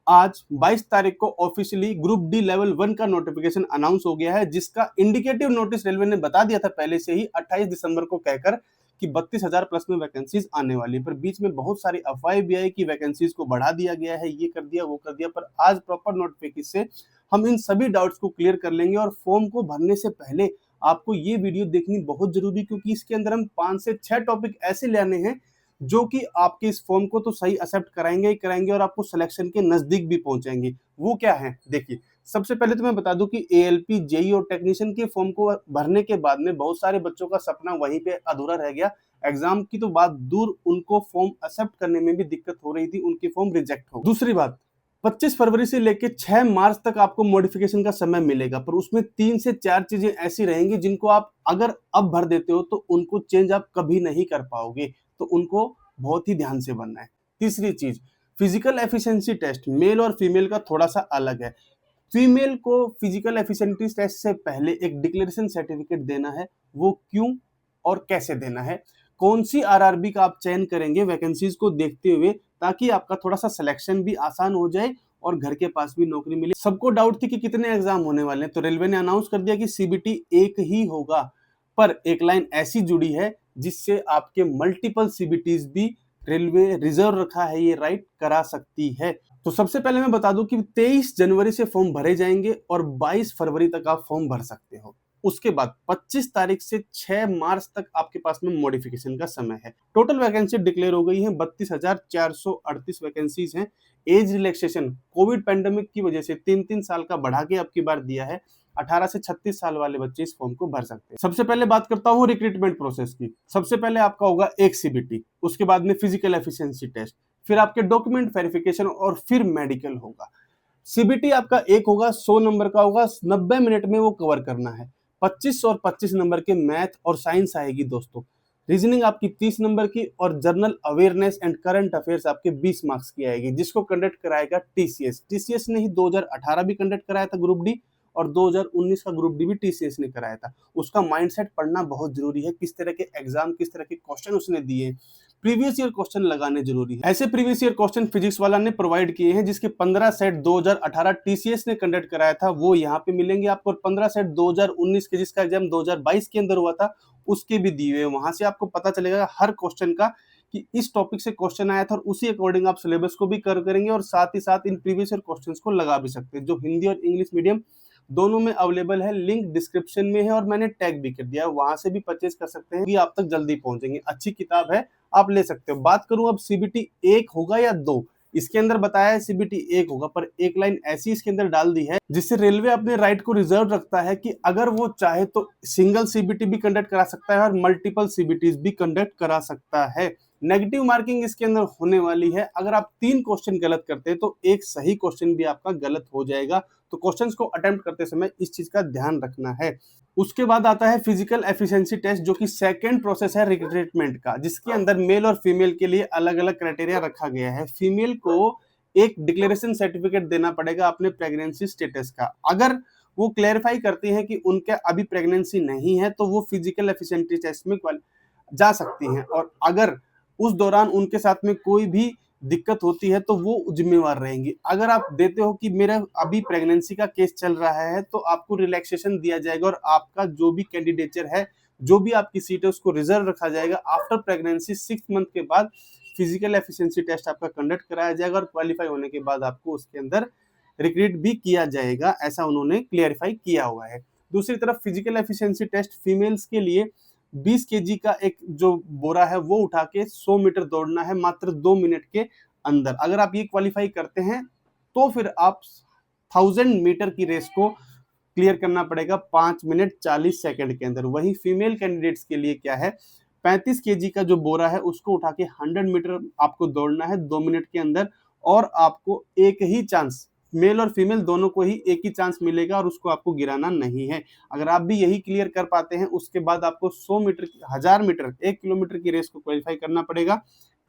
आज 22 तारीख को ऑफिशियली ग्रुप डी लेवल 1 का नोटिफिकेशन अनाउंस हो गया है, जिसका इंडिकेटिव नोटिस रेलवे ने बता दिया था पहले से ही 28 दिसंबर को कहकर कि 32,000 प्लस में वैकेंसीज आने वाली है। पर बीच में बहुत सारी अफवाहें भी आई कि वैकेंसीज को बढ़ा दिया गया है, ये कर दिया वो कर दिया। पर आज प्रॉपर नोटिफिकेशन से हम इन सभी डाउट्स को क्लियर कर लेंगे। और फॉर्म को भरने से पहले आपको ये वीडियो देखनी बहुत जरूरी, क्योंकि इसके अंदर हम 5 से 6 टॉपिक ऐसे लाने हैं जो कि आपके इस फॉर्म को तो सही एक्सेप्ट कराएंगे ही कराएंगे और आपको सिलेक्शन के नजदीक भी पहुंचाएंगे। वो क्या है, देखिए सबसे पहले तो मैं बता दूं कि एएलपी, जेई और टेक्नीशियन के फॉर्म को भरने के बाद में बहुत सारे बच्चों का सपना वहीं पे अधूरा रह गया। एग्जाम की तो बात दूर, उनको फॉर्म एक्सेप्ट करने में भी दिक्कत हो रही थी, उनके फॉर्म रिजेक्ट हो। दूसरी बात, 25 फरवरी से लेकर 6 मार्च तक आपको मॉडिफिकेशन का समय मिलेगा, पर उसमें 3 से 4 चीजें ऐसी रहेंगी जिनको आप अगर अब भर देते हो तो उनको चेंज आप कभी नहीं कर पाओगे, तो उनको बहुत ही ध्यान से बनना है। तीसरी चीज, फिजिकल एफिशिएंसी टेस्ट मेल और फीमेल का थोड़ा सा अलग है। फीमेल को फिजिकल एफिशिएंसी टेस्ट से पहले एक डिक्लेरेशन सर्टिफिकेट देना है। वो क्यों और कैसे देना है, कौन सी आरआरबी का आप चयन करेंगे वैकेंसीज को देखते हुए, ताकि आपका थोड़ा सा सिलेक्शन भी आसान हो जाए और घर के पास भी नौकरी मिले। सबको डाउट थी कि कितने एग्जाम होने वाले हैं, तो रेलवे ने अनाउंस कर दिया कि सीबीटी एक ही होगा। पर एक लाइन ऐसी जुड़ी है जिससे आपके मल्टीपल सीबीटीज भी रेलवे रिजर्व रखा है, ये राइट करा सकती है। तो सबसे पहले मैं बता दूं कि 23 जनवरी से फॉर्म भरे जाएंगे और 22 फरवरी तक आप फॉर्म भर सकते हो। उसके बाद 25 तारीख से 6 मार्च तक आपके पास में मॉडिफिकेशन का समय है। टोटल वैकेंसी डिक्लेयर हो गई है, 32,438 वैकेंसीज हैं। एज रिलैक्सेशन कोविड पैंडेमिक की वजह से 3-3 साल का बढ़ा के अब की बार दिया है। 18 से 36 साल वाले बच्चे इस फॉर्म को भर सकते हैं। सबसे पहले बात करता हूँ रिक्रूटमेंट प्रोसेस की। सबसे पहले आपका होगा एक सीबीटी, उसके बाद में फिजिकल एफिशिएंसी टेस्ट, फिर आपके डॉक्यूमेंट वेरिफिकेशन और फिर मेडिकल होगा। सीबीटी आपका एक होगा, 100 नंबर का होगा, 90 मिनट में वो कवर करना है। 25 और 25 नंबर के मैथ और साइंस आएगी दोस्तों। रीजनिंग आपकी 30 नंबर की और general awareness and current affairs आपके 20 मार्क्स की आएगी, जिसको कंडक्ट कराएगा टीसीएस। टीसीएस ने ही 2018 भी कंडक्ट कराया था ग्रुप डी, और 2019 का ग्रुप डी भी टीसीएस ने कराया था। उसका माइंडसेट पढ़ना बहुत जरूरी है, किस तरह के एग्जाम, किस तरह के क्वेश्चन उसने दिए, प्रीवियस ईयर क्वेश्चन लगाने जरूरी है। ऐसे प्रीवियस ईयर क्वेश्चन फिजिक्स वाला ने प्रोवाइड किए हैं, जिसके 15 सेट 2018 टीसीएस ने कंडक्ट कराया था, वो यहाँ पे मिलेंगे आपको। 15 सेट 2019 के, जिसका एग्जाम 2022 के अंदर हुआ था, उसके भी दिए हुए। वहां से आपको पता चलेगा हर क्वेश्चन का कि इस टॉपिक से क्वेश्चन आया था, और उसी अकॉर्डिंग आप सिलेबस को भी कवर करेंगे और साथ ही साथ इन प्रीवियस ईयर क्वेश्चंस को लगा भी सकते हैं। जो हिंदी और इंग्लिश मीडियम दोनों में अवेलेबल है, लिंक डिस्क्रिप्शन में है और मैंने टैग भी कर दिया है, वहां से भी परचेज कर सकते हैं, ये आप तक जल्दी पहुंचेंगे। अच्छी किताब है, आप ले सकते हो। बात करूं अब सीबीटी एक होगा या दो, इसके अंदर बताया है सीबीटी एक होगा, पर एक लाइन ऐसी इसके अंदर डाल दी है जिससे रेलवे अपने राइट को रिजर्व रखता है कि अगर वो चाहे तो सिंगल सीबीटी भी कंडक्ट करा सकता है और मल्टीपल सीबीटीज भी कंडक्ट करा सकता है। नेगेटिव मार्किंग इसके अंदर होने वाली है। अगर आप 3 क्वेश्चन गलत करते हैं तो एक सही क्वेश्चन भी आपका गलत हो जाएगा, तो क्वेश्चंस को अटेम्प्ट करते समय इस चीज का ध्यान रखना है। उसके बाद आता है फिजिकल एफिशिएंसी टेस्ट, जो कि सेकंड प्रोसेस है रिक्रूटमेंट का, जिसके अंदर मेल और फीमेल के लिए अलग अलग क्राइटेरिया रखा गया है। फीमेल को एक डिक्लेरेशन सर्टिफिकेट देना पड़ेगा अपने प्रेगनेंसी स्टेटस का। अगर वो क्लेरिफाई करती हैं कि उनके अभी प्रेगनेंसी नहीं है, तो वो फिजिकल एफिशिएंसी टेस्ट में जा सकती हैं, और अगर उस दौरान उनके साथ में कोई भी दिक्कत होती है तो वो जिम्मेवार रहेंगी। अगर आप देते हो कि मेरा अभी प्रेगनेंसी का केस चल रहा है, तो आपको रिलैक्सेशन दिया जाएगा और आपका जो भी कैंडिडेचर है, जो भी आपकी सीट है, उसको रिजर्व रखा जाएगा। आफ्टर प्रेगनेंसी 6 मंथ के बाद फिजिकल एफिशिएंसी टेस्ट आपका कंडक्ट कराया जाएगा और क्वालिफाई होने के बाद आपको उसके अंदर रिक्रूट भी किया जाएगा, ऐसा उन्होंने क्लियरिफाई किया हुआ है। दूसरी तरफ फिजिकल एफिशिएंसी टेस्ट फीमेल्स के लिए 20 केजी का एक जो बोरा है वो उठा के 100 मीटर दौड़ना है मात्र 2 मिनट के अंदर। अगर आप ये क्वालिफाई करते हैं तो फिर आप 1000 मीटर की रेस को क्लियर करना पड़ेगा 5 मिनट 40 सेकंड के अंदर। वही फीमेल कैंडिडेट्स के लिए क्या है, 35 केजी का जो बोरा है उसको उठा के 100 मीटर आपको दौड़ना है 2 मिनट के अंदर, और आपको एक ही चांस, मेल और फीमेल दोनों को ही एक ही चांस मिलेगा और उसको आपको गिराना नहीं है। अगर आप भी यही क्लियर कर पाते हैं, उसके बाद आपको 100 मीटर, 1000 मीटर, 1 किलोमीटर की रेस को क्वालिफाई करना पड़ेगा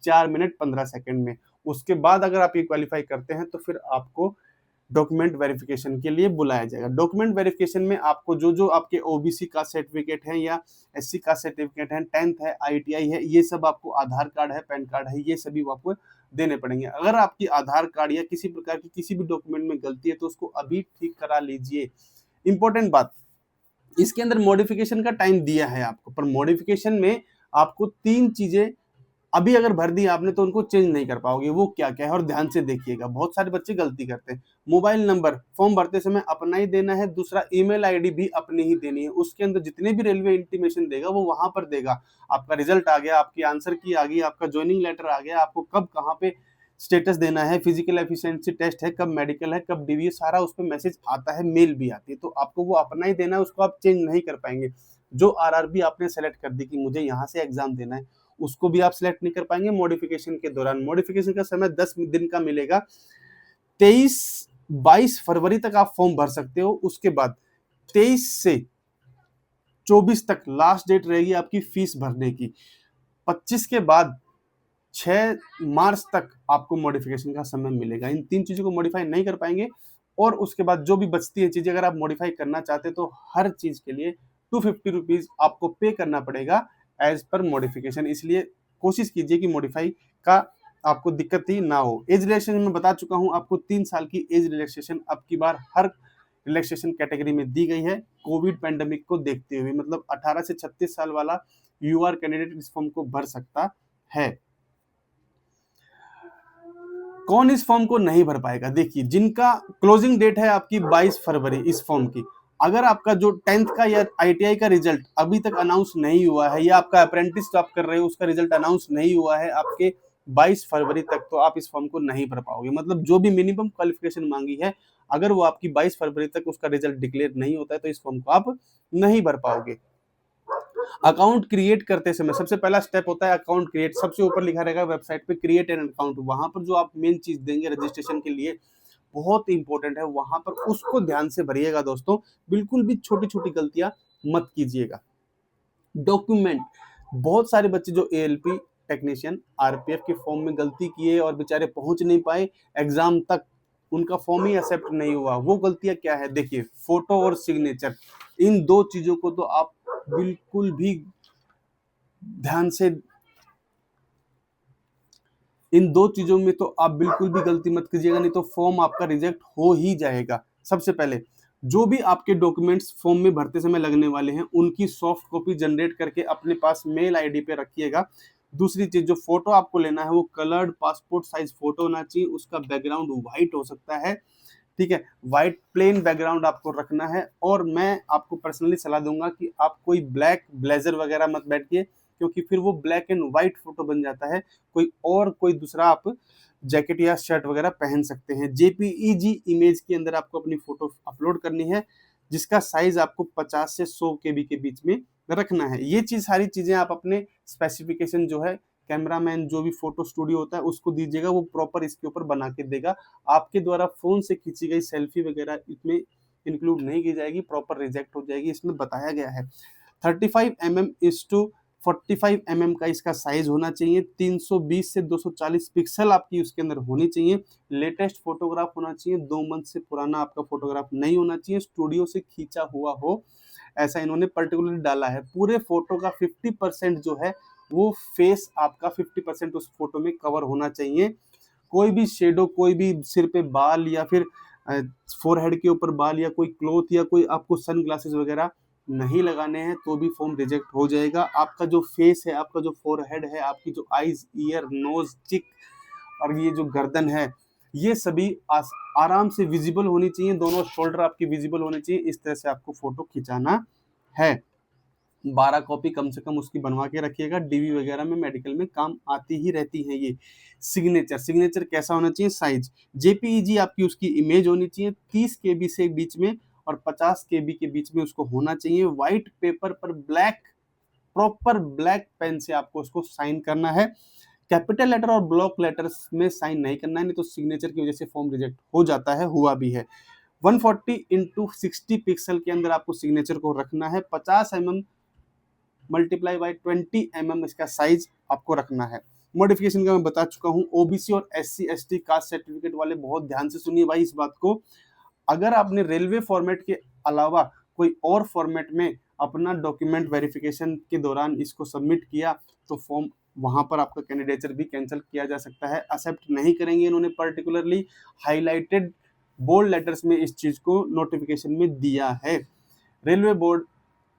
4 मिनट 15 सेकंड में। उसके बाद अगर आप ये क्वालिफाई करते हैं तो फिर आपको डॉक्यूमेंट वेरिफिकेशन के लिए बुलाया जाएगा। डॉक्यूमेंट वेरिफिकेशन में आपको जो आपके ओबीसी का सर्टिफिकेट है या एससी का सर्टिफिकेट है, 10th है, आईटीआई है, ये सब आपको, आधार कार्ड है, पैन कार्ड है, ये सभी आपको देने पड़ेंगे। अगर आपकी आधार कार्ड या किसी प्रकार की किसी भी डॉक्यूमेंट में गलती है तो उसको अभी ठीक करा लीजिए। इंपॉर्टेंट बात, इसके अंदर मॉडिफिकेशन का टाइम दिया है आपको, पर मॉडिफिकेशन में आपको 3 चीजें अभी अगर भर दी आपने तो उनको चेंज नहीं कर पाओगे। वो क्या क्या है और ध्यान से देखिएगा, बहुत सारे बच्चे गलती करते हैं। मोबाइल नंबर फॉर्म भरते समय अपना ही देना है, दूसरा ईमेल आईडी भी अपनी ही देनी है। उसके अंदर जितने भी रेलवे इंटीमेशन देगा वो वहां पर देगा। आपका रिजल्ट आ गया, आपकी आंसर की आ गई, आपका ज्वाइनिंग लेटर आ गया, आपको कब कहाँ पे स्टेटस देना है, फिजिकल एफिशिएंसी टेस्ट है, कब मेडिकल है, कब डीवीए, सारा उस पर मैसेज आता है, मेल भी आती है। तो आपको वो अपना ही देना है, उसको आप चेंज नहीं कर पाएंगे। जो आरआरबी आपने सेलेक्ट कर दी कि मुझे यहाँ से एग्जाम देना है, उसको भी आप सिलेक्ट नहीं कर पाएंगे मॉडिफिकेशन के दौरान। मॉडिफिकेशन का समय 10 दिन का मिलेगा। 22 फरवरी तक आप फॉर्म भर सकते हो। उसके बाद 23 से 24 तक लास्ट डेट रहेगी आपकी फीस भरने की। 25 के बाद 6 मार्च तक आपको मॉडिफिकेशन का समय मिलेगा। इन 3 चीजों को मॉडिफाई नहीं कर पाएंगे। और उसके बाद जो भी बचती है चीजें अगर आप मॉडिफाई करना चाहते हैं तो हर चीज के लिए 250 रुपीज आपको पे करना पड़ेगा एज पर मॉडिफिकेशन। इसलिए कोशिश कीजिए कि मॉडिफाई का आपको दिक्कत ही ना हो। एज रिलैक्सेशन में बता चुका हूं आपको, 3 साल की एज रिलैक्सेशन अब की बार हर रिलैक्सेशन कैटेगरी में दी गई है कोविड पैंडेमिक को देखते हुए। मतलब 18 से 36 साल वाला यूआर कैंडिडेट इस फॉर्म को भर सकता है। कौन इस फॉर्म को नहीं भर पाएगा? देखिए, जिनका क्लोजिंग डेट है आपकी 22 फरवरी इस फॉर्म की, अगर आपका जो 10th का या आईटीआई का रिजल्ट अभी तक अनाउंस नहीं हुआ है या आपका अप्रेंटिस जो आप कर रहे हो उसका रिजल्ट अनाउंस नहीं हुआ है आपके 22 फरवरी तक, तो आप इस फॉर्म को नहीं भर पाओगे। मतलब जो भी मिनिमम क्वालिफिकेशन मांगी है, अगर वो आपकी 22 फरवरी तक उसका रिजल्ट डिक्लेयर नहीं होता है तो इस फॉर्म को आप नहीं भर पाओगे। अकाउंट क्रिएट करते समय सबसे पहला स्टेप होता है अकाउंट क्रिएट। सबसे ऊपर लिखा रहेगा वेबसाइट पे क्रिएट एन अकाउंट, वहां पर जो आप मेन चीज देंगे रजिस्ट्रेशन के लिए बहुत इंपॉर्टेंट है, वहां पर उसको ध्यान से भरिएगा दोस्तों। बिल्कुल भी छोटी छोटी गलतियां मत कीजिएगा। डॉक्यूमेंट, बहुत सारे बच्चे जो एएलपी टेक्नीशियन आरपीएफ के फॉर्म में गलती किए और बेचारे पहुंच नहीं पाए एग्जाम तक, उनका फॉर्म ही एक्सेप्ट नहीं हुआ। वो गलतियां क्या है? देखिए, फोटो और सिग्नेचर, इन 2 चीजों को तो आप बिल्कुल भी ध्यान से, इन 2 चीजों में तो आप बिल्कुल भी गलती मत कीजिएगा, नहीं तो फॉर्म आपका रिजेक्ट हो ही जाएगा। सबसे पहले जो भी आपके डॉक्यूमेंट्स फॉर्म में भरते समय लगने वाले हैं उनकी सॉफ्ट कॉपी जनरेट करके अपने पास मेल आईडी पे रखिएगा। दूसरी चीज, जो फोटो आपको लेना है वो कलर्ड पासपोर्ट साइज फोटो होना चाहिए, उसका बैकग्राउंड व्हाइट हो सकता है, ठीक है, व्हाइट प्लेन बैकग्राउंड आपको रखना है। और मैं आपको पर्सनली सलाह दूंगा कि आप कोई ब्लैक ब्लेजर वगैरह मत बैठिए, क्योंकि फिर वो ब्लैक एंड व्हाइट फोटो बन जाता है। कोई दूसरा आप जैकेट या शर्ट वगैरह पहन सकते हैं। जेपीईजी इमेज के अंदर आपको अपनी फोटो अपलोड करनी है, जिसका साइज आपको 50 से 100 केबी के बीच में रखना है। ये चीज सारी चीजें आप अपने स्पेसिफिकेशन जो है कैमरामैन जो भी फोटो स्टूडियो होता है उसको दीजिएगा, वो प्रॉपर इसके ऊपर बना के देगा। आपके द्वारा फोन से खींची गई सेल्फी वगैरह इसमें इंक्लूड नहीं की जाएगी, प्रॉपर रिजेक्ट हो जाएगी। इसमें बताया गया है 35 mm * 45 mm का इसका साइज होना चाहिए। 320 से 240 पिक्सल आपकी उसके अंदर होनी चाहिए। लेटेस्ट फोटोग्राफ होना चाहिए, 2 मंथ से पुराना आपका फोटोग्राफ नहीं होना चाहिए, स्टूडियो से खींचा हुआ हो, ऐसा इन्होंने पर्टिकुलरली डाला है। पूरे फोटो का 50% जो है वो फेस आपका 50% उस फोटो में कवर होना चाहिए। कोई भी शेडो, कोई भी सिर पे बाल या फिर फोरहेड के ऊपर बाल या कोई क्लोथ या कोई आपको सन ग्लासेस वगैरह नहीं लगाने हैं तो भी फॉर्म रिजेक्ट हो जाएगा। आपका जो फेस है, आपका जो फोरहेड है, आपकी जो आईज, ईयर, नोज, चिक और ये जो गर्दन है, ये सभी आराम से विजिबल होनी चाहिए। दोनों शोल्डर आपकी विजिबल होने चाहिए। इस तरह से आपको फोटो खिंचाना है। 12 कॉपी कम से कम उसकी बनवा के रखिएगा, डीवी वगैरह में मेडिकल में काम आती ही रहती हैं ये। सिग्नेचर कैसा होना चाहिए? साइज, जेपीईजी आपकी उसकी इमेज होनी चाहिए, 30 केबी से बीच में और 50 केबी के बीच में उसको होना चाहिए। व्हाइट पेपर पर प्रॉपर ब्लैक पेन से आपको उसको साइन करना है। कैपिटल लेटर और ब्लॉक लेटर्स में साइन नहीं करना है, नहीं तो सिग्नेचर की वजह से फॉर्म रिजेक्ट हो जाता है, हुआ भी है। 140 × 60 पिक्सल के अंदर आपको सिग्नेचर को रखना है। 50 mm × 20 mm इसका साइज आपको रखना है। मॉडिफिकेशन का मैं बता चुका हूं। ओबीसी और एससी एसटी कास्ट सर्टिफिकेट वाले बहुत ध्यान से सुनिए भाई इस बात को। अगर आपने रेलवे फॉर्मेट के अलावा कोई और फॉर्मेट में अपना डॉक्यूमेंट वेरिफिकेशन के दौरान इसको सबमिट किया तो फॉर्म वहां पर आपका कैंडिडेचर भी कैंसिल किया जा सकता है। एक्सेप्ट नहीं करेंगे इन्होंने पर्टिकुलरली हाईलाइटेड बोल्ड लेटर्स में इस चीज को नोटिफिकेशन में दिया है। रेलवे बोर्ड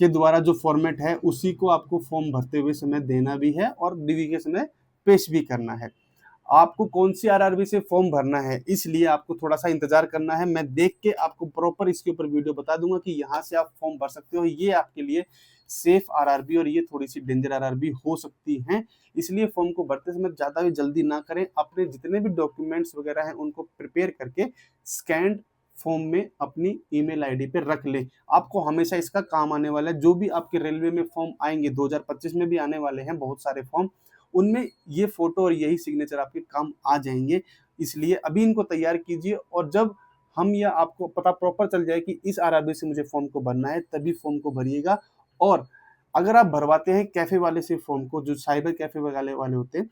के द्वारा जो फॉर्मेट है उसी को आपको फॉर्म भरते हुए समय देना भी है और डीवी के समय पेश भी करना है। आपको कौन सी आरआरबी से फॉर्म भरना है, इसलिए आपको थोड़ा सा इंतजार करना है। मैं देख के आपको प्रॉपर इसके ऊपर वीडियो बता दूंगा कि यहाँ से आप फॉर्म भर सकते हो। ये आपके लिए सेफ आरआरबी और ये थोड़ी सी डेंजर आरआरबी हो सकती है, इसलिए फॉर्म को भरते समय ज्यादा भी जल्दी ना करें। अपने जितने भी डॉक्यूमेंट्स वगैरह हैं उनको प्रिपेयर करके स्कैन्ड फॉर्म में अपनी ईमेल आईडी पे रख लें। आपको हमेशा इसका काम आने वाला है। जो भी आपके रेलवे में फॉर्म आएंगे, 2025 में भी आने वाले हैं बहुत सारे फॉर्म, उनमें ये फोटो और यही सिग्नेचर आपके काम आ जाएंगे। इसलिए अभी इनको तैयार कीजिए और जब हम या आपको पता प्रॉपर चल जाए कि इस आरआरबी से मुझे फॉर्म को भरना है, तभी फॉर्म को भरिएगा। और अगर आप भरवाते हैं कैफे वाले से फॉर्म को, जो साइबर कैफे वाले होते हैं,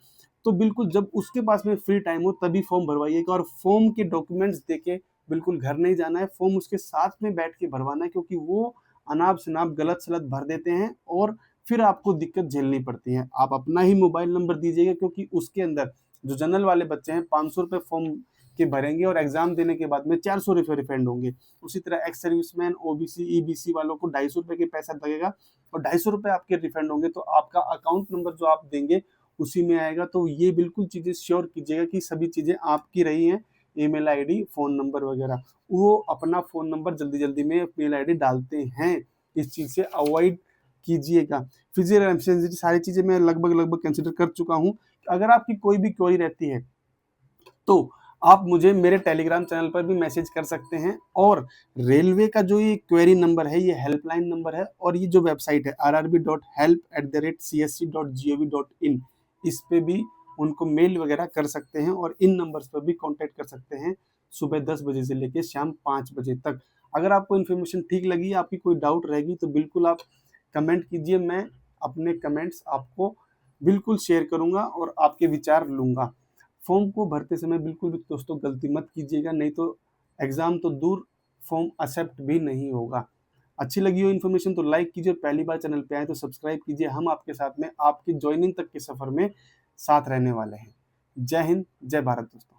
तो बिल्कुल जब उसके पास में फ्री टाइम हो तभी फॉर्म भरवाइएगा। और फॉर्म के डॉक्यूमेंट्स देके बिल्कुल घर नहीं जाना है, फॉर्म उसके साथ में बैठ के भरवाना है, क्योंकि वो अनाप शनाप गलत सलत भर देते हैं और फिर आपको दिक्कत झेलनी पड़ती है। आप अपना ही मोबाइल नंबर दीजिएगा, क्योंकि उसके अंदर जो जनरल वाले बच्चे हैं 500 रुपये फॉर्म के भरेंगे और एग्जाम देने के बाद में 400 रुपये रिफंड होंगे। उसी तरह एक्स सर्विसमैन, ओबीसी, ईबीसी वालों को 250 रुपये के पैसा लगेगा और 250 रुपये आपके रिफंड होंगे। तो आपका अकाउंट नंबर जो आप देंगे उसी में आएगा। तो ये बिल्कुल चीजें श्योर कीजिएगा कि सभी चीजें आपकी रही हैं, ईमेल आईडी, फोन नंबर वगैरह। वो अपना फोन नंबर जल्दी जल्दी में मेल आईडी डालते हैं, इस चीज से अवॉइड कीजिएगा। फिजिकल एब्सेंस सारी चीजें मैं लगभग कंसिडर कर चुका हूँ। अगर आपकी कोई भी क्वेरी रहती है तो आप मुझे मेरे टेलीग्राम चैनल पर भी मैसेज कर सकते हैं। और रेलवे का जो ये क्वेरी नंबर है, ये हेल्पलाइन नंबर है, और ये जो वेबसाइट है rrb.help@csc.gov.in, इस पे भी उनको मेल वगैरह कर सकते हैं और इन नंबर्स पर भी कांटेक्ट कर सकते हैं सुबह 10 बजे से लेकर शाम 5 बजे तक। अगर आपको इन्फॉर्मेशन ठीक लगी, आपकी कोई डाउट रहेगी, तो बिल्कुल आप कमेंट कीजिए। मैं अपने कमेंट्स आपको बिल्कुल शेयर करूंगा और आपके विचार लूंगा। फॉर्म को भरते समय बिल्कुल भी दोस्तों गलती मत कीजिएगा, नहीं तो एग्जाम तो दूर, फॉर्म एक्सेप्ट भी नहीं होगा। अच्छी लगी हो इन्फॉर्मेशन तो लाइक कीजिए, पहली बार चैनल पे आए तो सब्सक्राइब कीजिए। हम आपके साथ में आपकी ज्वाइनिंग तक के सफर में साथ रहने वाले हैं। जय हिंद, जय भारत दोस्तों।